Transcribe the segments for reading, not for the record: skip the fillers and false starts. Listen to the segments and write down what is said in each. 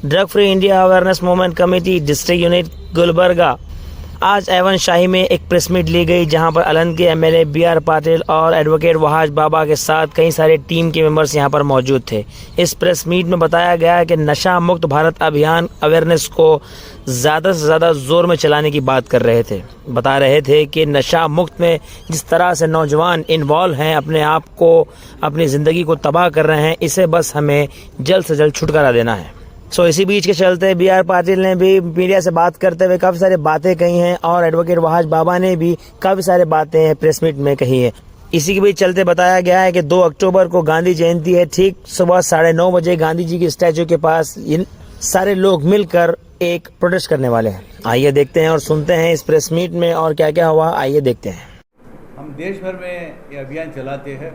Drug free India awareness movement committee district unit Gulbarga आज Avon शाही में एक प्रेस मीट ली गई, जहां पर अलंग के एमएलए बीआर पाटिल और एडवोकेट वहाज बाबा के साथ कई सारे टीम के मेंबर्स यहां पर मौजूद थे। इस प्रेस मीट में बताया गया कि नशा मुक्त भारत अभियान अवेयरनेस को ज़्यादा से ज़्यादा ज़ोर में चलाने की बात कर रहे थे। बता रहे थे कि नशा मुक्त में जिस तरह से नौजवान इन्वॉल्व हैं, अपने आप को, अपनी ज़िंदगी को तबाह कर रहे हैं, इसे बस हमें जल्द से जल्द छुटकारा देना है। इसी बीच के चलते बीआर पाटिल ने भी मीडिया से बात करते हुए काफ़ी सारी बातें कही हैं और एडवोकेट वहाज बाबा ने भी काफ़ी सारी बातें प्रेस मीट में कही है। इसी के बीच चलते बताया गया है कि 2 अक्टूबर को गांधी जयंती है। ठीक सुबह 9:30 बजे गांधी जी की स्टैचू के पास इन सारे लोग मिलकर एक प्रोटेस्ट करने वाले हैं। आइए देखते हैं और सुनते हैं इस प्रेस मीट में और क्या क्या हुआ। आइए देखते हैं। हम देश भर में ये अभियान चलाते हैं।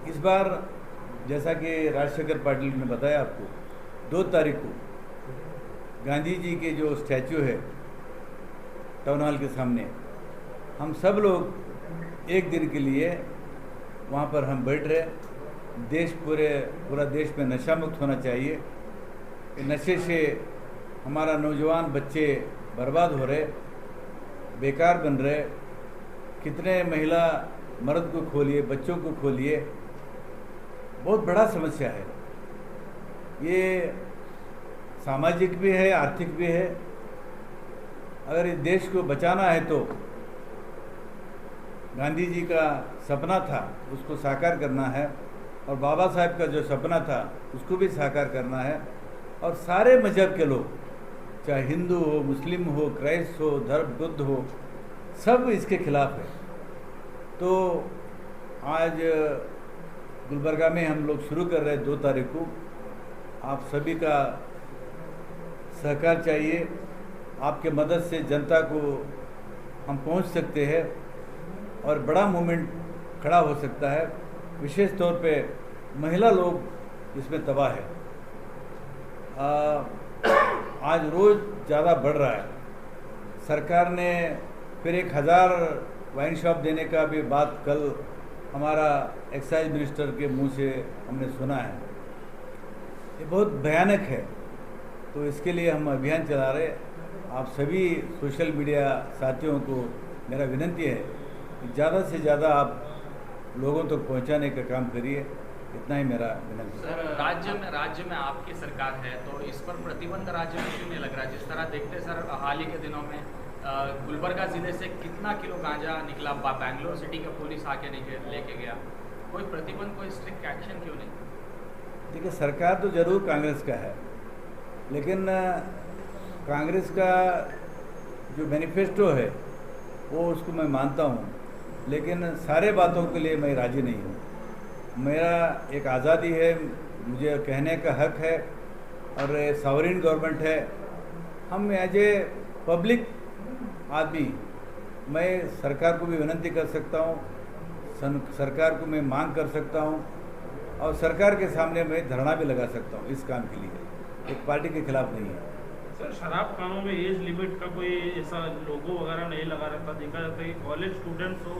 इस बार जैसा कि राजशेखर पाटिल ने बताया आपको, 2 तारीख को गांधी जी के जो स्टैचू है टाउन हॉल के सामने, हम सब लोग एक दिन के लिए वहाँ पर हम बैठ रहे। पूरा देश में नशा मुक्त होना चाहिए। नशे से हमारा नौजवान बच्चे बर्बाद हो रहे, बेकार बन रहे। कितने महिला मर्द को खोलिए, बच्चों को खोलिए, बहुत बड़ा समस्या है। ये सामाजिक भी है, आर्थिक भी है। अगर इस देश को बचाना है तो गांधी जी का सपना था, उसको साकार करना है, और बाबा साहब का जो सपना था उसको भी साकार करना है। और सारे मजहब के लोग, चाहे हिंदू हो, मुस्लिम हो, क्राइस्ट हो, धर्म बुद्ध हो, सब इसके खिलाफ है। तो आज गुलबर्गा में हम लोग शुरू कर रहे हैं 2 तारीख को। आप सभी का सहकार चाहिए। आपके मदद से जनता को हम पहुंच सकते हैं और बड़ा मूवमेंट खड़ा हो सकता है। विशेष तौर पे महिला लोग इसमें तबाह है। आज रोज़ ज़्यादा बढ़ रहा है। सरकार ने फिर 1000 वाइन शॉप देने का भी बात कल हमारा एक्साइज मिनिस्टर के मुंह से हमने सुना है। ये बहुत भयानक है। तो इसके लिए हम अभियान चला रहे। आप सभी सोशल मीडिया साथियों को मेरा विनती है कि ज़्यादा से ज़्यादा आप लोगों तक पहुंचाने का काम करिए। इतना ही मेरा विनती है। सर, राज्य में आपकी सरकार है, तो इस पर प्रतिबंध राज्य में क्यों नहीं लग रहा? जिस तरह देखते हैं सर, हाल ही के दिनों में गुलबर्गा ज़िले से कितना किलो गांजा निकला, बैंगलोर सिटी का पुलिस आके लेके गया। कोई प्रतिबंध, कोई स्ट्रिक्ट एक्शन क्यों नहीं? देखिए, सरकार तो ज़रूर कांग्रेस का है, लेकिन कांग्रेस का जो मैनिफेस्टो है वो उसको मैं मानता हूँ, लेकिन सारे बातों के लिए मैं राज़ी नहीं हूँ। मेरा एक आज़ादी है, मुझे कहने का हक है, और सॉवरेन गवर्नमेंट है। हम एज ए पब्लिक आदमी, मैं सरकार को भी विनती कर सकता हूँ, सरकार को मैं मांग कर सकता हूँ, और सरकार के सामने मैं धरना भी लगा सकता हूँ इस काम के लिए। एक पार्टी के खिलाफ नहीं है। सर, शराब खानों में एज लिमिट का कोई ऐसा लोगो वगैरह नहीं लगा रहता। देखा जाता है कि कॉलेज स्टूडेंट्स हो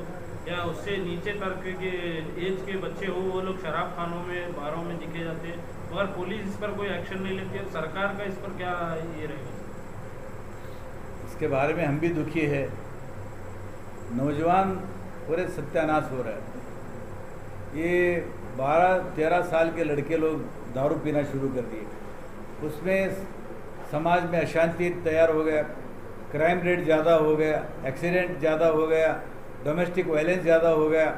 या उससे नीचे तक के एज के बच्चे हो, वो लोग शराब खानों में, बारों में दिखे जाते हैं, मगर पुलिस इस पर कोई एक्शन नहीं लेती है। सरकार का इस पर क्या ये रहेगा? इसके बारे में हम भी दुखी है। नौजवान पूरे सत्यानाश हो रहा है। ये 12-13 साल के लड़के लोग दारू पीना शुरू कर दिए। उसमें समाज में अशांति तैयार हो गया, क्राइम रेट ज़्यादा हो गया, एक्सीडेंट ज़्यादा हो गया, डोमेस्टिक वायलेंस ज़्यादा हो गया,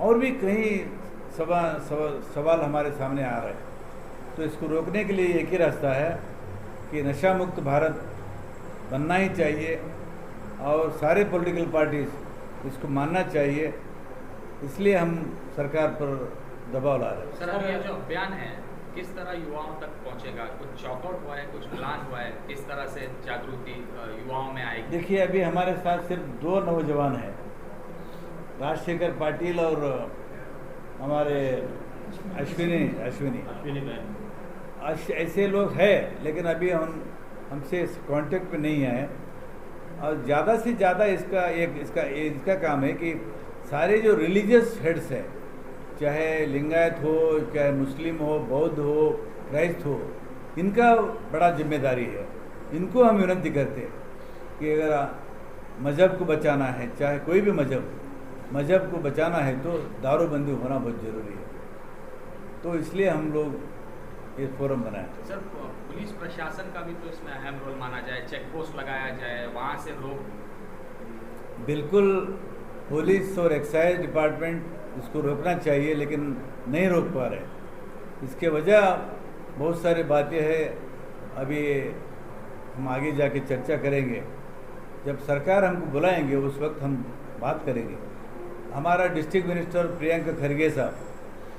और भी कई सवाल हमारे सामने आ रहे हैं। तो इसको रोकने के लिए एक ही रास्ता है कि नशा मुक्त भारत बनना ही चाहिए, और सारे पॉलिटिकल पार्टीज इसको मानना चाहिए। इसलिए हम सरकार पर दबाव ला रहे हैं। सर, ये जो अभियान है किस तरह युवाओं तक पहुंचेगा? कुछ चॉकआउट हुआ है, कुछ प्लान हुआ है, किस तरह से जागृति युवाओं में आएगी? देखिए, अभी हमारे साथ सिर्फ 2 नौजवान हैं, राजशेखर पाटिल और हमारे अश्विनी। ऐसे लोग हैं, लेकिन अभी हमसे कांटेक्ट में नहीं आए। और ज़्यादा से ज़्यादा इसका काम है कि सारे जो रिलीजियस हेड्स हैं, चाहे लिंगायत हो, चाहे मुस्लिम हो, बौद्ध हो, क्राइस्ट हो, इनका बड़ा जिम्मेदारी है। इनको हम विनती करते हैं कि अगर मज़हब को बचाना है, चाहे कोई भी मज़हब को बचाना है तो दारूबंदी होना बहुत ज़रूरी है। तो इसलिए हम लोग ये फोरम बनाए। सर, पुलिस प्रशासन का भी तो इसमें अहम रोल माना जाए, चेक पोस्ट लगाया जाए, वहाँ से रोक। बिल्कुल, पुलिस और एक्साइज डिपार्टमेंट इसको रोकना चाहिए, लेकिन नहीं रोक पा रहे। इसके वजह बहुत सारी बातें हैं, अभी हम आगे जाके चर्चा करेंगे। जब सरकार हमको बुलाएंगे उस वक्त हम बात करेंगे। हमारा डिस्ट्रिक्ट मिनिस्टर प्रियंका खरगे साहब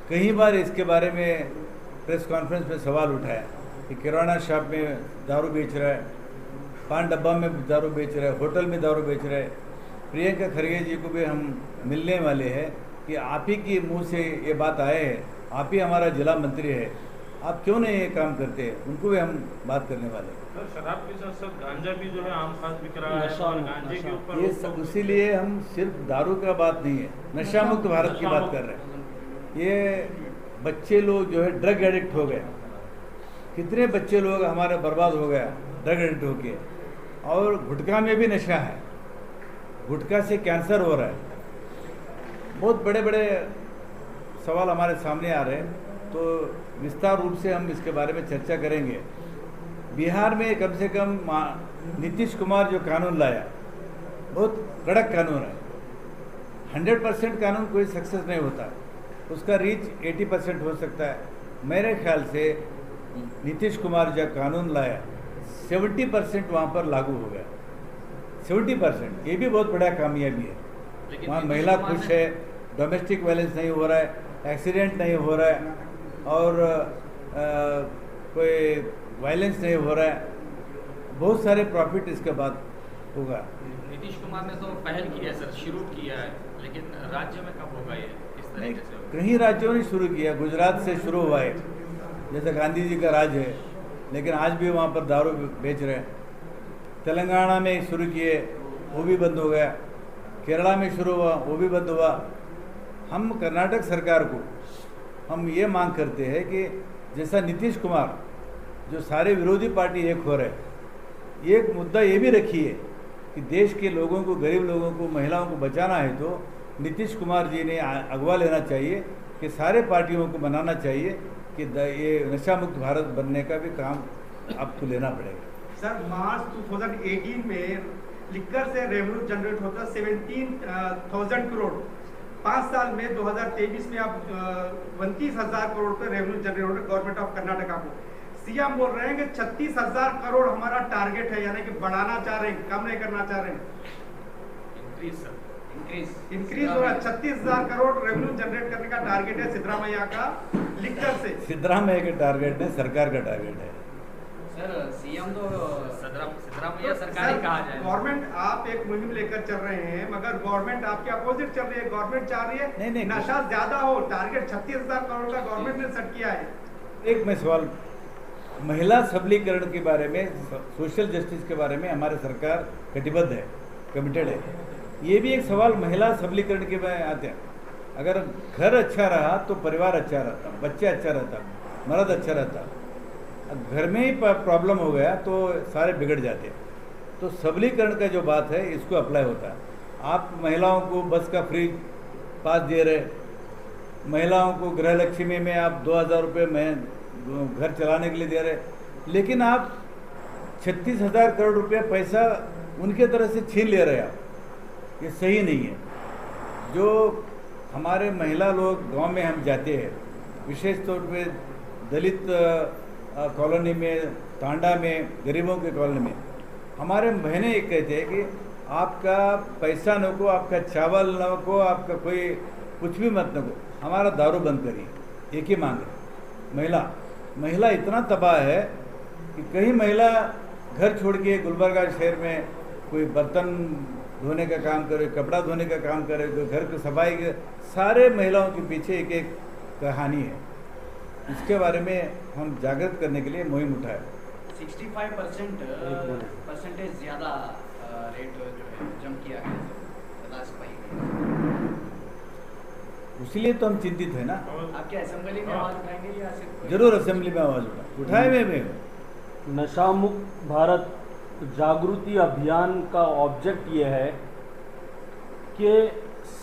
कई बार इसके बारे में प्रेस कॉन्फ्रेंस में सवाल उठाया कि किराना शॉप में दारू बेच रहा है, पान डब्बा में दारू बेच रहा है, होटल में दारू बेच रहा है। प्रियंका खरगे जी को भी हम मिलने वाले हैं कि आप ही के मुंह से ये बात आए है, आप ही हमारा जिला मंत्री है, आप क्यों नहीं ये काम करते हैं, उनको भी हम बात करने वाले हैं। सर, शराब के साथ साथ गांजा भी जो है आम खास बिक रहा है और गांजे के ऊपर ये सब, इसीलिए हम सिर्फ दारू का बात नहीं है, नशा मुक्त भारत की बात कर रहे हैं। ये बच्चे लोग जो है ड्रग एडिक्ट हो गए, कितने बच्चे लोग हमारे बर्बाद हो गया ड्रग एडिक्ट होके। और गुटखा में भी नशा है, गुटखा से कैंसर हो रहा है। बहुत बड़े बड़े सवाल हमारे सामने आ रहे हैं, तो विस्तार रूप से हम इसके बारे में चर्चा करेंगे। बिहार में कम से कम नीतीश कुमार जो कानून लाया, बहुत कड़क कानून है। 100% कानून कोई सक्सेस नहीं होता, उसका रीच 80% हो सकता है। मेरे ख्याल से नीतीश कुमार जो कानून लाया 70% वहाँ पर लागू हो गया। 70%, ये भी बहुत बड़ा कामयाबी है। वहाँ महिला खुश है, डोमेस्टिक वायलेंस नहीं हो रहा है, एक्सीडेंट नहीं हो रहा है, और कोई वायलेंस नहीं हो रहा है। बहुत सारे प्रॉफिट इसके बाद होगा। नीतीश कुमार ने तो पहल की है सर, शुरू किया है, लेकिन राज्य में कब होगा ये इस तरीके से? कहीं राज्यों ने शुरू किया, गुजरात से शुरू हुआ है, जैसे गांधी जी का राज है, लेकिन आज भी वहाँ पर दारू बेच रहे हैं। तेलंगाना में शुरू किए, वो भी बंद हो गया। केरला में शुरू हुआ, वो भी बंद हुआ। हम कर्नाटक सरकार को हम ये मांग करते हैं कि जैसा नीतीश कुमार जो सारे विरोधी पार्टी एक हो रहे, एक मुद्दा ये भी रखिए कि देश के लोगों को, गरीब लोगों को, महिलाओं को बचाना है तो नीतीश कुमार जी ने अगवा लेना चाहिए कि सारे पार्टियों को बनाना चाहिए कि ये नशा मुक्त भारत बनने का भी काम आपको लेना पड़ेगा। सर, मार्च 2018 में लिकर से रेवेन्यू जनरेट होता 17,000 करोड़। 5 साल में 2023 में आप 29,000 करोड़ पे रेवेन्यू जनरेट हो रहा है गवर्नमेंट ऑफ कर्नाटका को। सीएम बोल रहे हैं कि 36,000 करोड़ हमारा टारगेट है, यानी कि बढ़ाना चाह रहे हैं, कम नहीं करना चाह रहे हैं। इंक्रीज हो रहा है। 36,000 करोड़ रेवेन्यू जनरेट करने का टारगेट है सिद्धरामैया का लिकर से। सिद्धरामैया का टारगेट है, सरकार का टारगेट है। सर, सीएम तो सिद्धरामैया सरकार ही कहा जाए। गवर्नमेंट आप एक मुहिम लेकर चल रहे हैं, मगर गवर्नमेंट आपके अपोजिट चल रही है। गवर्नमेंट चाह रही है नहीं, नशा ज्यादा हो, टारगेट 36,000 करोड़ का गवर्नमेंट ने सेट किया है। एक मैं सवाल, महिला सबलीकरण के बारे में, सोशल जस्टिस के बारे में हमारी सरकार कटिबद्ध है, कमिटेड है। ये भी एक सवाल महिला सबलीकरण के में आते हैं। अगर घर अच्छा रहा तो परिवार अच्छा रहता, बच्चे अच्छा रहता, मर्द अच्छा रहता। घर में ही प्रॉब्लम हो गया तो सारे बिगड़ जाते। तो सबलीकरण का जो बात है इसको अप्लाई होता है। आप महिलाओं को बस का फ्री पास दे रहे, महिलाओं को गृह लक्ष्मी में आप 2,000 रुपये में घर चलाने के लिए दे रहे, लेकिन आप 36,000 करोड़ रुपया पैसा उनके तरफ से छीन ले रहे आप। ये सही नहीं है। जो हमारे महिला लोग गांव में हम जाते हैं, विशेष तौर पे दलित कॉलोनी में, तांडा में, गरीबों के कॉलोनी में, हमारे बहनें ये कहते हैं कि आपका पैसा न को, आपका चावल न को, आपका कोई कुछ भी मत न को, हमारा दारू बंद करिए। एक ही मांग है। महिला इतना तबाह है कि कहीं महिला घर छोड़ के गुलबर्गा शहर में कोई बर्तन धोने का काम करे, कपड़ा धोने का काम करे, कोई घर की सफाई के, सारे महिलाओं के पीछे एक एक कहानी है। इसके बारे में हम जागृत करने के लिए मुहिम उठाए। 65% ज़्यादा रेट जो है जम किया है। इसलिए तो हम चिंतित है ना। आपके असेंबली में आवाज उठाएंगे या सिर्फ जरूर असेंबली में आवाज़ उठाए हुए हैं। नशा मुक्त भारत जागृति अभियान का ऑब्जेक्ट ये है कि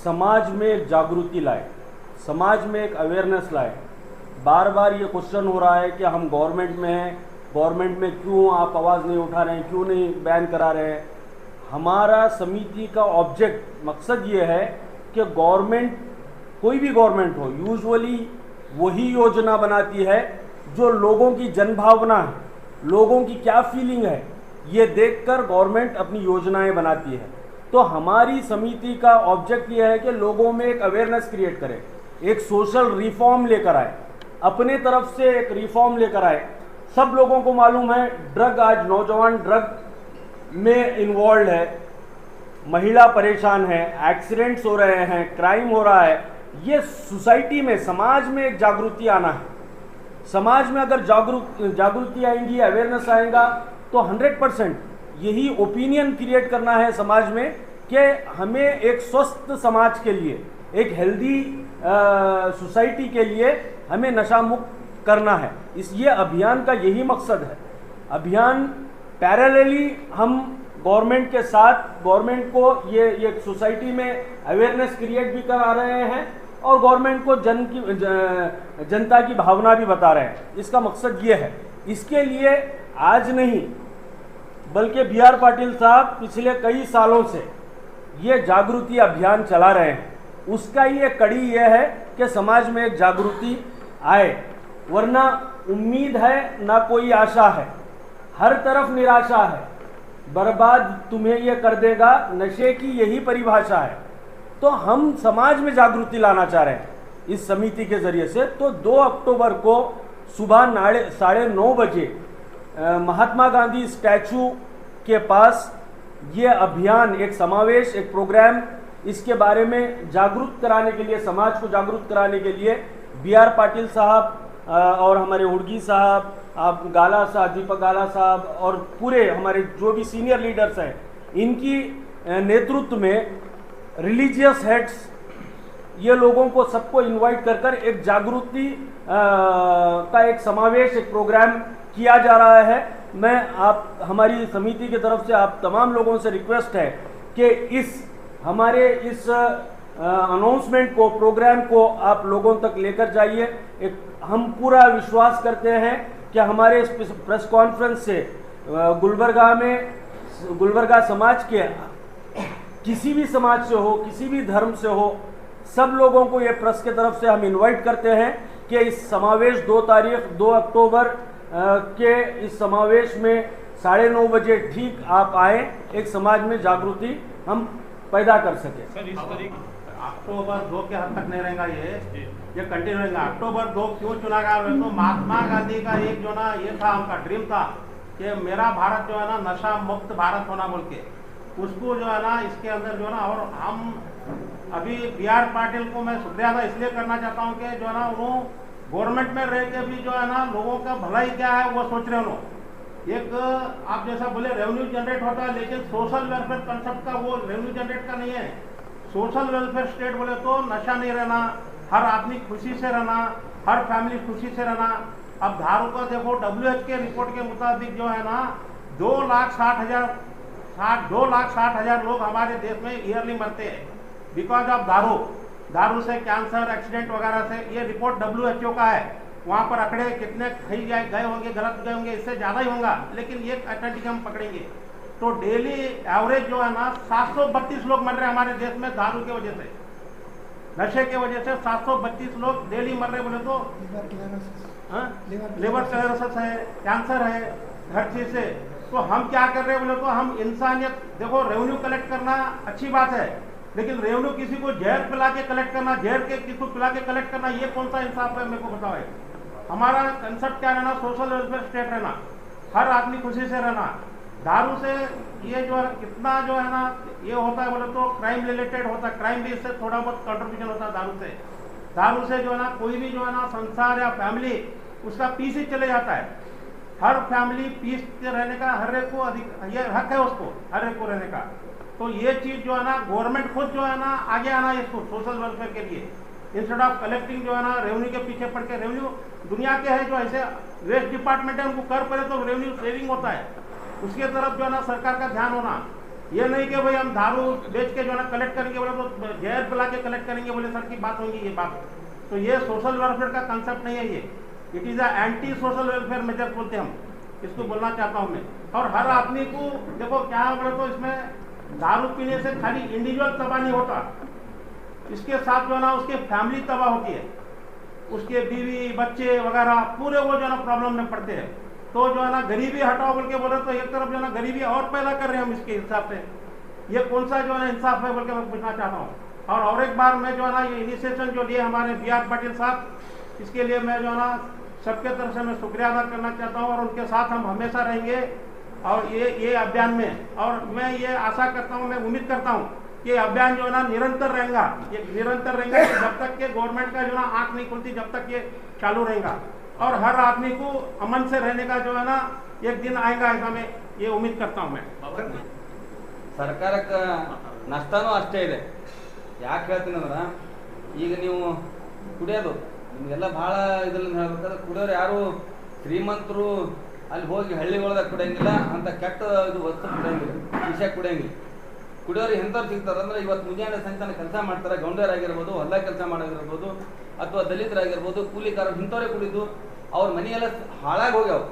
समाज में एक जागृति लाए, समाज में एक अवेयरनेस लाए। बार बार ये क्वेश्चन हो रहा है कि हम गवर्नमेंट में हैं, गवर्नमेंट में क्यों आप आवाज़ नहीं उठा रहे हैं, क्यों नहीं बैन करा रहे हैं। हमारा समिति का ऑब्जेक्ट मकसद ये है कि गवर्नमेंट, कोई भी गवर्नमेंट हो, यूजुअली वही योजना बनाती है जो लोगों की जनभावना है, लोगों की क्या फीलिंग है, ये देखकर गवर्नमेंट अपनी योजनाएं बनाती है। तो हमारी समिति का ऑब्जेक्ट ये है कि लोगों में एक अवेयरनेस क्रिएट करें, एक सोशल रिफॉर्म लेकर आए, अपने तरफ से एक रिफॉर्म लेकर आए। सब लोगों को मालूम है ड्रग, आज नौजवान ड्रग में इन्वॉल्व है, महिला परेशान है, एक्सीडेंट्स हो रहे हैं, क्राइम हो रहा है। ये सोसाइटी में, समाज में एक जागृति आना है। समाज में अगर जागृति आएंगी, अवेयरनेस आएगा तो 100% यही ओपिनियन क्रिएट करना है समाज में कि हमें एक स्वस्थ समाज के लिए, एक हेल्दी सोसाइटी के लिए हमें नशा मुक्त करना है। ये अभियान का यही मकसद है। अभियान पैरेलली हम गवर्नमेंट के साथ, गवर्नमेंट को ये सोसाइटी में अवेयरनेस क्रिएट भी करा रहे हैं और गवर्नमेंट को जनता की भावना भी बता रहे हैं। इसका मकसद ये है। इसके लिए आज नहीं बल्कि बी.आर. पाटिल साहब पिछले कई सालों से ये जागृति अभियान चला रहे हैं। उसका ही एक कड़ी ये है कि समाज में एक जागृति आए, वरना उम्मीद है ना कोई आशा है, हर तरफ निराशा है, बर्बाद तुम्हें ये कर देगा, नशे की यही परिभाषा है। तो हम समाज में जागृति लाना चाह रहे हैं इस समिति के जरिए से। तो 2 अक्टूबर को सुबह 9:30 बजे महात्मा गांधी स्टैचू के पास ये अभियान, एक समावेश, एक प्रोग्राम, इसके बारे में जागरूक कराने के लिए, समाज को जागरूक कराने के लिए बी.आर. पाटिल साहब और हमारे हुड़गी साहब, आप गाला साहब, दीपक गाला साहब और पूरे हमारे जो भी सीनियर लीडर्स हैं, इनकी नेतृत्व में रिलीजियस हेड्स, ये लोगों को सबको इनवाइट कर कर एक जागृति का एक समावेश, एक प्रोग्राम किया जा रहा है। मैं हमारी समिति की तरफ से आप तमाम लोगों से रिक्वेस्ट है कि हमारे इस अनाउंसमेंट को, प्रोग्राम को आप लोगों तक लेकर जाइए। हम पूरा विश्वास करते हैं कि हमारे इस प्रेस कॉन्फ्रेंस से गुलबर्गा समाज के, किसी भी समाज से हो, किसी भी धर्म से हो, सब लोगों को ये प्रेस के तरफ से हम इनवाइट करते हैं कि इस समावेश 2 अक्टूबर के इस समावेश में 9:30 बजे ठीक आप आए, एक समाज में जागृति हम पैदा कर सके। सर, इस तरीके अक्टूबर 2 के हद तक नहीं रहेगा, ये कंटिन्यू रहेगा। अक्टूबर 2 क्यों चुना गया? तो महात्मा गांधी का एक जो ना ये था, उनका ड्रीम था कि मेरा भारत जो है ना नशा मुक्त भारत होना बोल के, उसको जो है ना इसके अंदर जो है ना, और हम अभी बी.आर. पाटिल को मैं शुक्रिया अदा इसलिए करना चाहता हूँ कि जो है ना वो गवर्नमेंट में रह के भी जो है ना लोगों का भलाई क्या है वो सोच रहे हो। एक आप जैसा बोले रेवेन्यू जनरेट होता है, लेकिन सोशल वेलफेयर कंसेप्ट का वो रेवेन्यू जनरेट का नहीं है। सोशल वेलफेयर स्टेट बोले तो नशा नहीं रहना, हर आदमी खुशी से रहना, हर फैमिली खुशी से रहना। अब दारू का देखो, WHO के रिपोर्ट के मुताबिक जो है ना 2,60,000 लोग हमारे देश में ईयरली मरते हैं बिकॉज ऑफ दारू से, कैंसर, एक्सीडेंट वगैरह से। ये रिपोर्ट WHO का है। वहाँ पर आंकड़े कितने गए होंगे, गलत गए होंगे, इससे ज़्यादा ही होगा, लेकिन ये अटैंटिक हम पकड़ेंगे तो डेली एवरेज जो है ना 732 लोग मर रहे हैं हमारे देश में दारू की वजह से, नशे के वजह से 732 लोग डेली मर रहे। बोले तो लिवर क्लेरोसिस है, कैंसर है, हर चीज से। तो हम क्या कर रहे हैं बोले तो हम इंसानियत, देखो रेवेन्यू कलेक्ट करना अच्छी बात है, लेकिन रेवेन्यू किसी को जहर पिला के कलेक्ट करना, जहर के किसी को पिला के कलेक्ट करना, ये कौन सा इंसाफ है मेरे को बताओ। हमारा कंसेप्ट क्या रहना, सोशल वेलफेयर स्टेट रहना, हर आदमी खुशी से रहना। दारू से ये जो है कितना जो है ना ये होता है बोले तो क्राइम रिलेटेड होता है, क्राइम भी इससे थोड़ा बहुत कंट्रीब्यूशन होता है दारू से जो है ना कोई भी जो है ना संसार या फैमिली उसका पीस ही चले जाता है। हर फैमिली पीस के रहने का हर एक को ये हक है उसको, हर एक को रहने का। तो ये चीज जो है ना गवर्नमेंट खुद जो है ना आगे आना है इसको सोशल वेलफेयर के लिए। इंस्टेड ऑफ कलेक्टिंग जो है ना रेवेन्यू के पीछे पड़ के, रेवेन्यू दुनिया के है जो ऐसे वेस्ट डिपार्टमेंट है उनको कर पड़े तो रेवेन्यू सेविंग होता है, उसके तरफ जो है ना सरकार का ध्यान होना। ये नहीं कि भाई हम दारू बेच के जो है ना कलेक्ट करेंगे बोले तो जहर पिला के कलेक्ट करेंगे बोले सर की बात होगी ये बात, तो ये सोशल वेलफेयर का कंसेप्ट नहीं है ये, it is a anti social welfare measure बोलते हैं हम, इसको बोलना चाहता हूँ मैं। और हर आदमी को देखो क्या है बोले तो इसमें दारू पीने से खाली इंडिविजुअल तबाह नहीं होता, इसके साथ जो है ना उसके फैमिली तबाह होती है, उसके बीवी बच्चे वगैरह पूरे वो जो है ना प्रॉब्लम में पड़ते हैं। तो जो है ना गरीबी हटाओ बोल के बोले तो एक तरफ जो है ना गरीबी और पैदा कर रहे हैं हम इसके हिसाब से, ये कौन सा जो है ना इंसाफ है बोल के मैं पूछना चाहता हूँ। और एक बार मैं जो है ना ये इनिशिएशन जो लिए हमारे BR पाटिल साहब, इसके लिए मैं जो है ना सबके तरफ से मैं शुक्रिया अदा करना चाहता हूँ और उनके साथ हम हमेशा रहेंगे और ये अभियान में, और मैं ये आशा करता हूँ, मैं उम्मीद करता हूँ कि अभियान जो है ना निरंतर रहेगा, ये निरंतर रहेगा जब तक के गवर्नमेंट का जो है ना आँख नहीं खुलती जब तक ये चालू रहेगा, और हर आदमी को अमन से रहने का जो है ना एक दिन आएगा, ऐसा मैं ये उम्मीद करता हूँ मैं। ಸರ್ಕಾರಕ್ಕೆ ನಷ್ಟನೂ ಅಷ್ಟೇ ಇದೆ. ಯಾಕೆ ಹೇಳ್ತೀನಿ ಅಂದ್ರೆ ಈಗ ನೀವು ಕುಡಿಯೋದು ನಿಮಗೆಲ್ಲ ಭಾಳ ಇದರಲ್ಲಿ ಹೇಳ್ಬೇಕಾದ್ರೆ ಕುಡಿಯೋರು ಯಾರು ಶ್ರೀಮಂತರು ಅಲ್ಲಿ ಹೋಗಿ ಹಳ್ಳಿಗಳದಾಗ ಕುಡಿಯಂಗಿಲ್ಲ, ಅಂತ ಕೆಟ್ಟ ಇದು ವಸ್ತು ಕುಡಿಯಂಗಿಲ್ಲ, ವಿಷಯ ಕುಡಿಯಂಗಿಲ್ಲ. ಕುಡಿಯೋರು ಎಂಥವ್ರು ಸಿಗ್ತಾರೆ ಅಂದರೆ ಇವತ್ತು ಮುಂಜಾನೆ ಸಂಚಾನ ಕೆಲಸ ಮಾಡ್ತಾರೆ, ಗೌಂಡರಾಗಿರ್ಬೋದು, ಹೊಲ ಕೆಲಸ ಮಾಡೋದಿರ್ಬೋದು, ಅಥವಾ ದಲಿತರಾಗಿರ್ಬೋದು, ಕೂಲಿಕಾರರು ಇಂಥವ್ರೇ ಕುಡಿದು ಅವ್ರ ಮನೆಯೆಲ್ಲ ಹಾಳಾಗಿ ಹೋಗ್ಯಾವ.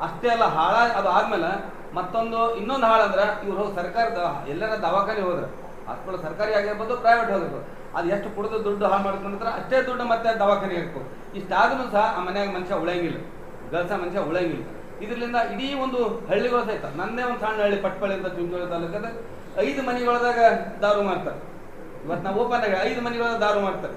ಅಷ್ಟೇ ಅಲ್ಲ, ಅದು ಆದ್ಮೇಲೆ ಮತ್ತೊಂದು ಇನ್ನೊಂದು ಹಾಳಂದ್ರೆ ಇವ್ರು ಹೋಗಿ ಸರ್ಕಾರದ ಎಲ್ಲರ ದವಾಖಾನೆ ಹೋದ್ರೆ ಹಾಸ್ಪಿಟಲ್ ಸರ್ಕಾರಿ ಆಗಿರ್ಬೋದು ಪ್ರೈವೇಟ್ ಹೋಗಿರ್ಬೋದು, ಅದು ಎಷ್ಟು ಕುಡಿದು ದುಡ್ಡು ಹಾಳು ಮಾಡ್ಕೊಂಡಿರ್ತಾರೆ ಅಷ್ಟೇ ದುಡ್ಡು ಮತ್ತೆ ದವಾಖಾನೆ ಇರ್ಬೇಕು. ಇಷ್ಟಾದ್ರೂ ಸಹ ಆ ಮನ್ಯಾಗ ಮನುಷ್ಯ ಉಳಿಯಂಗಿಲ್ಲ, ಗಳಸ ಮನುಷ್ಯ ಉಳಿಯಂಗಿಲ್ಲ. ಇದರಿಂದ ಇಡೀ ಒಂದು ಹಳ್ಳಿಗಳು ಸಹಿತ, ನನ್ನೇ ಒಂದು ಸಣ್ಣ ಹಳ್ಳಿ ಪಟ್ಪಳ್ಳಿ ಅಂತ ಚಿಂಚೋಳಿ ತಾಲೂಕದ 5 ಮನೆಗಳದಾಗ ದಾರು ಮಾಡ್ತಾರೆ. ಇವತ್ತು ನಾವು ಓಪನ್ ಆಗಿ 5 ಮನೆಗಳದಾಗ ದಾರು ಮಾಡ್ತಾರೆ,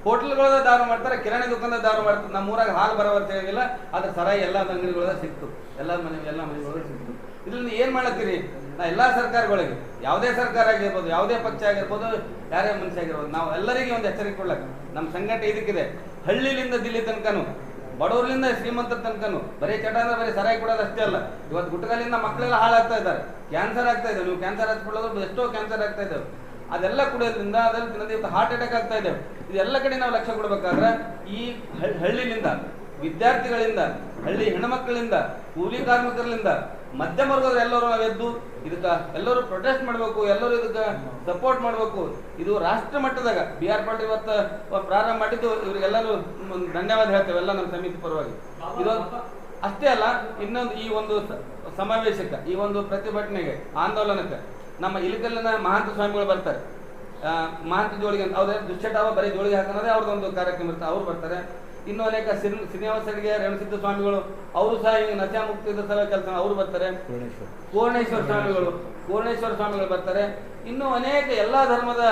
ಹೋಟೆಲ್ಗಳದಾಗ ದಾರು ಮಾಡ್ತಾರೆ, ಕಿರಾಣಿ ದುಕಾನದಾಗ ದಾರು ಮಾಡ್ತಾರೆ. ನಮ್ಮೂರಾಗ ಹಾಲು ಬರೋವರ್ತ ಹೇಳಿಲ್ಲ, ಅದ್ರ ಸರಾಯಿ ಎಲ್ಲ ಅಂಗಡಿಗಳದಾಗ ಸಿಕ್ತು, ಎಲ್ಲ ಮನೆಗಳದಾಗ ಸಿಕ್ತು. ಇದರಿಂದ ಏನು ಮಾಡತ್ತೀರಿ? ನಾ ಎಲ್ಲ ಸರ್ಕಾರಗಳಿಗೆ, ಯಾವುದೇ ಸರ್ಕಾರ ಆಗಿರ್ಬೋದು, ಯಾವುದೇ ಪಕ್ಷ ಆಗಿರ್ಬೋದು, ಯಾರೇ ಮನುಷ್ಯ ಆಗಿರ್ಬೋದು, ನಾವು ಎಲ್ಲರಿಗೆ ಒಂದು ಎಚ್ಚರಿಕೆ ಕೊಡ್ಲಕ್ಕೆ ನಮ್ಮ ಸಂಘಟನೆ ಇದಕ್ಕಿದೆ. ಹಳ್ಳಿಲಿಂದ ದಿಲ್ಲಿ ತನಕನು, ಬಡವರಿಂದ ಶ್ರೀಮಂತರ ತನಕನು ಬರೀ ಚಟ ಅಂದ್ರೆ ಬರೀ ಸರಾಯಿ ಕೊಡೋದು ಅಷ್ಟೇ ಅಲ್ಲ. ಇವತ್ತು ಗುಟ್ಕಲಿಂದ ಮಕ್ಕಳೆಲ್ಲ ಹಾಳಾಗ್ತಾ ಇದ್ದಾರೆ, ಕ್ಯಾನ್ಸರ್ ಆಗ್ತಾ ಇದೆ. ನೀವು ಕ್ಯಾನ್ಸರ್ ಹಾಸ್ಪಿಟಲ್ ಎಷ್ಟೋ ಕ್ಯಾನ್ಸರ್ ಆಗ್ತಾ ಇದ್ದಾವೆ, ಅದೆಲ್ಲ ಕುಡಿಯೋದ್ರಿಂದ ಅದರಲ್ಲಿ ಇವತ್ತು ಹಾರ್ಟ್ ಅಟ್ಯಾಕ್ ಆಗ್ತಾ ಇದ್ದಾವೆ. ಇದೆಲ್ಲ ಕಡೆ ನಾವು ಲಕ್ಷ್ಯ ಕೊಡಬೇಕಾದ್ರೆ ಈ ಹಳ್ಳಿಲಿಂದ, ವಿದ್ಯಾರ್ಥಿಗಳಿಂದ, ಹಳ್ಳಿ ಹೆಣ್ಮಕ್ಕಳಿಂದ, ಕೂಲಿ ಕಾರ್ಮಿಕರಿಂದ, ಮಧ್ಯಮ ವರ್ಗದವರು ಎಲ್ಲರೂ ನಾವು ಎದ್ದು ಇದಕ್ಕೆ ಎಲ್ಲರೂ ಪ್ರೊಟೆಸ್ಟ್ ಮಾಡಬೇಕು, ಎಲ್ಲರೂ ಇದಕ್ಕೆ ಸಪೋರ್ಟ್ ಮಾಡಬೇಕು. ಇದು ರಾಷ್ಟ್ರ ಮಟ್ಟದಾಗ BR ಪಾಟೀಲ್ ಇವತ್ತು ಪ್ರಾರಂಭ ಮಾಡಿದ್ದು, ಇವರಿಗೆಲ್ಲರೂ ಧನ್ಯವಾದ ಹೇಳ್ತೇವೆ ಎಲ್ಲ ನಮ್ಮ ಸಮಿತಿ ಪರವಾಗಿ. ಇದು ಅಷ್ಟೇ ಅಲ್ಲ, ಇನ್ನೊಂದು ಈ ಒಂದು ಸಮಾವೇಶಕ್ಕೆ, ಈ ಒಂದು ಪ್ರತಿಭಟನೆಗೆ, ಆಂದೋಲನಕ್ಕೆ ನಮ್ಮ ಇಲಕಲ್ಲಿನ ಮಹಾಂತ ಸ್ವಾಮಿಗಳು ಬರ್ತಾರೆ. ಮಹಾಂತ ಜೋಳಿಗೆ ಅಂತ ಅವ್ರ ದುಶ್ಚಟವ ಬರೀ ಜೋಳಿಗೆ ಹಾಕೋದೇ ಅವ್ರದ್ದೊಂದು ಕಾರ್ಯಕ್ರಮ ಇರ್ತಾರೆ, ಅವ್ರು ಬರ್ತಾರೆ. ಇನ್ನೂ ಅನೇಕ ಶ್ರೀನಿವಾಸ ಅಡಿಗೆ ರೇಣುಸಿದ್ಧ ಸ್ವಾಮಿಗಳು ಅವರು ಸಹ ಹಿಂಗೆ ನಶಾ ಮುಕ್ತಿದ ಸಲ ಕೆಲಸ ಅವರು ಬರ್ತಾರೆ. ಪೂರ್ಣೇಶ್ವರ ಸ್ವಾಮಿಗಳು ಬರ್ತಾರೆ. ಇನ್ನೂ ಅನೇಕ ಎಲ್ಲ ಧರ್ಮದ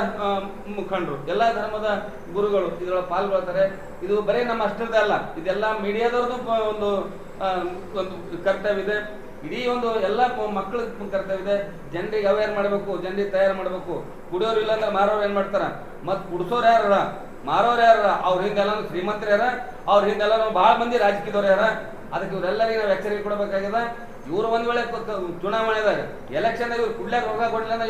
ಮುಖಂಡರು, ಎಲ್ಲ ಧರ್ಮದ ಗುರುಗಳು ಇದರೊಳಗೆ ಪಾಲ್ಗೊಳ್ತಾರೆ. ಇದು ಬರೀ ನಮ್ಮ ಅಷ್ಟರದೇ ಅಲ್ಲ, ಇದೆಲ್ಲ ಮೀಡಿಯಾದವ್ರದ್ದು ಒಂದು ಕರ್ತವ್ಯ ಇದೆ. ಇಡೀ ಒಂದು ಎಲ್ಲ ಮಕ್ಕಳ ಕರ್ತವ್ಯ ಇದೆ. ಜನರಿಗೆ ಅವೇರ್ ಮಾಡಬೇಕು, ಜನರಿಗೆ ತಯಾರು ಮಾಡಬೇಕು. ಕುಡಿಯೋರು ಇಲ್ಲ ಅಂದ್ರೆ ಮಾರೋರು ಏನ್ ಮಾಡ್ತಾರ, ಮತ್ ಕುಡಿಸೋರು ಯಾರ, ಮಾರೋರು ಯಾರ, ಅವ್ರ ಹಿಂದೆಲ್ಲ ಶ್ರೀಮಂತರು ಯಾರ, ಅವ್ರ ಹಿಂದೆಲ್ಲ ಬಹಳ ಮಂದಿ ರಾಜಕೀಯದವ್ರು ಯಾರ. ಅದಕ್ಕೆ ಇವರೆಲ್ಲರಿಗೆ ನಾವು ಎಚ್ಚರಿಕೆ ಕೊಡಬೇಕಾಗಿದೆ. ಇವರು ಒಂದ್ ವೇಳೆ ಚುನಾವಣೆದಾಗ ಎಲೆಕ್ಷನ್ ಇವ್ರು ಕುಡ್ಲಾಕ ರೊಕ್ಕ ಕೊಡ್ಲಿಲ್ಲ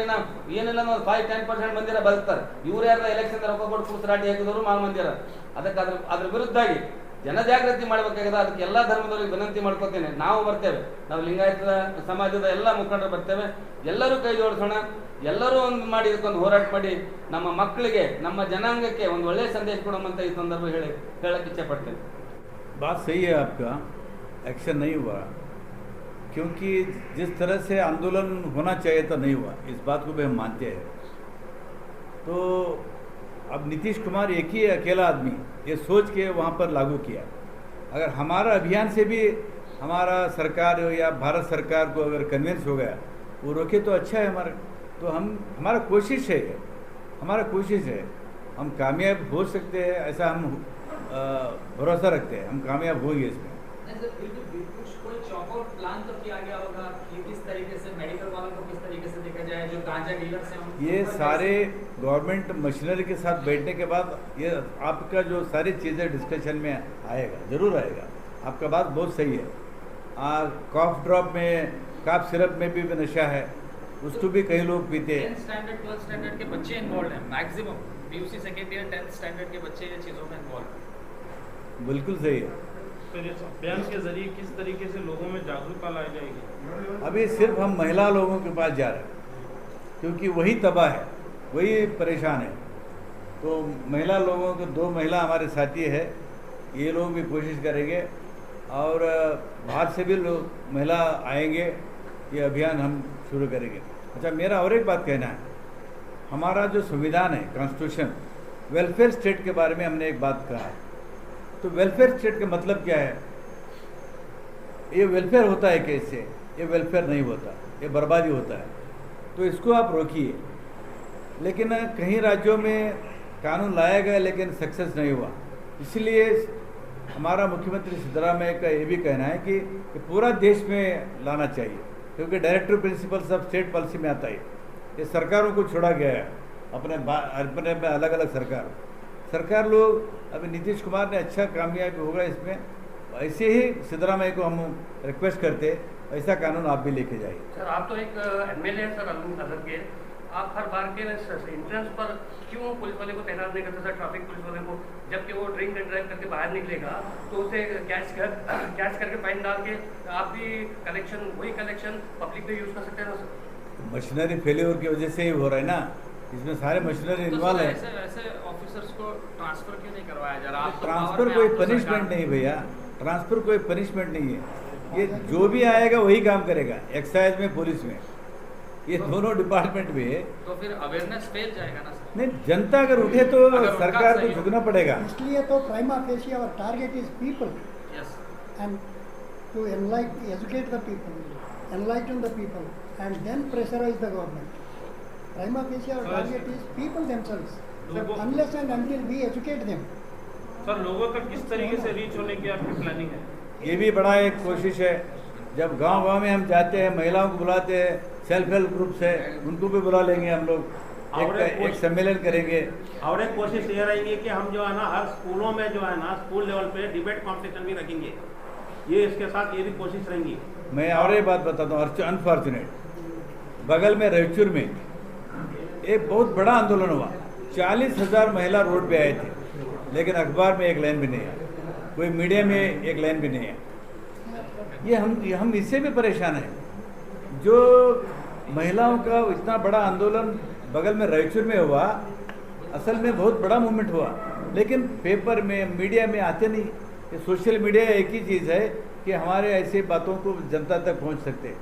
ಏನಿಲ್ಲ 5-10% ಮಂದಿರ ಬದುಕ್ತಾರೆ. ಇವ್ರು ಯಾರ ಎಲೆಕ್ಷನ್ ರೊಕ್ಕ ಕೊಟ್ಟು ಕೂಸರಾಟಿ ಹಾಕಿದವರು ಮಾಲ್ ಮಂದಿರ. ಅದಕ್ಕೆ ಅದ್ರ ವಿರುದ್ಧಾಗಿ ಜನಜಾಗೃತಿ ಮಾಡಬೇಕಾಗಿದೆ. ಅದಕ್ಕೆ ಎಲ್ಲ ಧರ್ಮದವರಿಗೆ ವಿನಂತಿ ಮಾಡ್ಕೋತೇನೆ. ನಾವು ಬರ್ತೇವೆ, ನಾವು ಲಿಂಗಾಯತ ಸಮಾಜದ ಎಲ್ಲ ಮುಖಂಡರು ಬರ್ತೇವೆ. ಎಲ್ಲರೂ ಕೈ ಜೋಡಿಸೋಣ, ಎಲ್ಲರೂ ಒಂದು ಮಾಡಿ ಇದಕ್ಕೊಂದು ಹೋರಾಟ ಮಾಡಿ ನಮ್ಮ ಮಕ್ಕಳಿಗೆ, ನಮ್ಮ ಜನಾಂಗಕ್ಕೆ ಒಂದು ಒಳ್ಳೆಯ ಸಂದೇಶ ಕೊಡೋಮಂತ ಈ ಸಂದರ್ಭ ಹೇಳಕ್ಕೆ ಇಚ್ಛೆ ಪಡ್ತೇನೆ. बात सही है आपका, एक्शन नहीं हुआ क्योंकि जिस तरह से आंदोलन होना चाहिए था नहीं हुआ, इस बात को भी हम मानते हैं. तो अब नीतीश कुमार एक ही अकेला आदमी ये सोच के वहाँ पर लागू किया. अगर हमारा अभियान से भी हमारा सरकार या भारत सरकार को अगर कन्विंस हो गया, वो रोके तो अच्छा है. तो हमारा कोशिश है, हम कामयाब हो सकते हैं, ऐसा हम भरोसा रखते हैं. हम कामयाब होंगे इसमें. कोई चौकआउट प्लान तो किया गया होगा कि किस तरीके से मेडिकल वालों को किस तरीके से देखा जाए, जो गांजा डीलर्स हैं ये सारे गवर्नमेंट मशीनरी के साथ बैठने के बाद ये आपका जो सारी चीज़ें डिस्कशन में आएगा, ज़रूर आएगा. आपका बात बहुत सही है. कॉफ ड्रॉप में, कॉफ सिरप में भी नशा है, उसको भी कई लोग पीते हैं। 10th स्टैंडर्ड 12th स्टैंडर्ड के बच्चे इन्वॉल्व हैं maximum, PUC second year 10th standard के बच्चे ये चीज़ों में इन्वॉल्व हैं। बिल्कुल सही है। फिर इस अभियान के जरिए किस तरीके से लोगों में जागरूकता लाई जाएगी? अभी सिर्फ हम महिला लोगों के पास जा रहे हैं क्योंकि वही तबाह है, वही परेशान है। तो महिला लोगों को 2 महिला हमारे साथी है, ये लोग भी कोशिश करेंगे और बाहर से भी लोग महिला आएंगे, ये अभियान हम शुरू करेंगे। अच्छा, मेरा और एक बात कहना है, हमारा जो संविधान है कॉन्स्टिट्यूशन, वेलफेयर स्टेट के बारे में हमने एक बात कहा है। तो वेलफेयर स्टेट का मतलब क्या है? ये वेलफेयर होता है कैसे? ये वेलफेयर नहीं होता, ये बर्बादी होता है। तो इसको आप रोकिए। लेकिन कहीं राज्यों में कानून लाया गया लेकिन सक्सेस नहीं हुआ, इसलिए हमारा मुख्यमंत्री सिद्धरामैया का ये भी कहना है कि पूरा देश में लाना चाहिए, क्योंकि directive principles of state policy में आता है। ये सरकारों को छोड़ा गया है, अपने अलग अलग सरकार लोग। अभी नीतीश कुमार ने अच्छा कामयाबी होगा इसमें, ऐसे ही सिद्धरामैया को हम रिक्वेस्ट करते ऐसा कानून आप भी लेके जाइए। सर, आप तो एक एमएलए हैं सर अलग के, आप हर बार के एंट्रेंस पर क्यों पुलिस वाले को तैनात नहीं करते सर, ट्रैफिक पुलिस वाले को? जबकि वो ड्रिंक एंड ड्राइव करके बाहर निकलेगा तो उसे कैच करके फाइन डाल के आप भी वही कलेक्शन पब्लिक पे यूज कर सकते हैं ना सर? मशीनरी फेल्योर की वजह से ही हो रहा है ना, इसमें सारे मशीनरी इन्वॉल्व है। ऐसे ऑफिसर्स को ट्रांसफर क्यों नहीं करवाया जा रहा? आप तो ट्रांसफर power में, कोई आप तो पनिशमेंट सरकार- नहीं भैया, ट्रांसफर कोई पनिशमेंट नहीं है। ये जो भी आएगा वही काम करेगा, एक्साइज में, पुलिस में, ये दोनों डिपार्टमेंट में है। तो फिर अवेयरनेस फेल जाएगा ना सर? नहीं, जनता अगर उठे तो अगर उनका सरकार को सही हो। झुकना पड़ेगा। इसलिए तो prima facie our target is people yes. and to educate the people, enlighten the people, and then pressurize the government. Prima facie our target is people themselves. Unless and until we educate them. Sir, लोगों तक किस तरीके से reach होने की आपकी planning है? ये भी बड़ा एक कोशिश है। जब गांव-गांव में हम जाते हैं, महिलाओं को बुलाते हैं, सेल्फ हेल्प ग्रुप से उनको भी बुला लेंगे हम लोग, एक सम्मेलन करेंगे। और एक कोशिश ये रहेगी कि हम जो है ना हर स्कूलों में जो है ना स्कूल लेवल पे डिबेट कॉम्पिटिशन भी रखेंगे। ये इसके साथ ये भी कोशिश रहेंगी। मैं और एक बात बताता हूँ, अनफॉर्चुनेट, बगल में रायचूर में एक बहुत बड़ा आंदोलन हुआ, 40,000 महिला रोड पे आए थे, लेकिन अखबार में एक लाइन भी नहीं है, कोई मीडिया में एक लाइन भी नहीं है। ये हम इससे भी परेशान हैं। जो महिलाओं का इतना बड़ा आंदोलन बगल में रायचूर में हुआ, असल में बहुत बड़ा मूवमेंट हुआ, लेकिन पेपर में, मीडिया में आते नहीं। ये सोशल मीडिया एक ही चीज़ है कि हमारे ऐसे बातों को जनता तक पहुंच सकते हैं।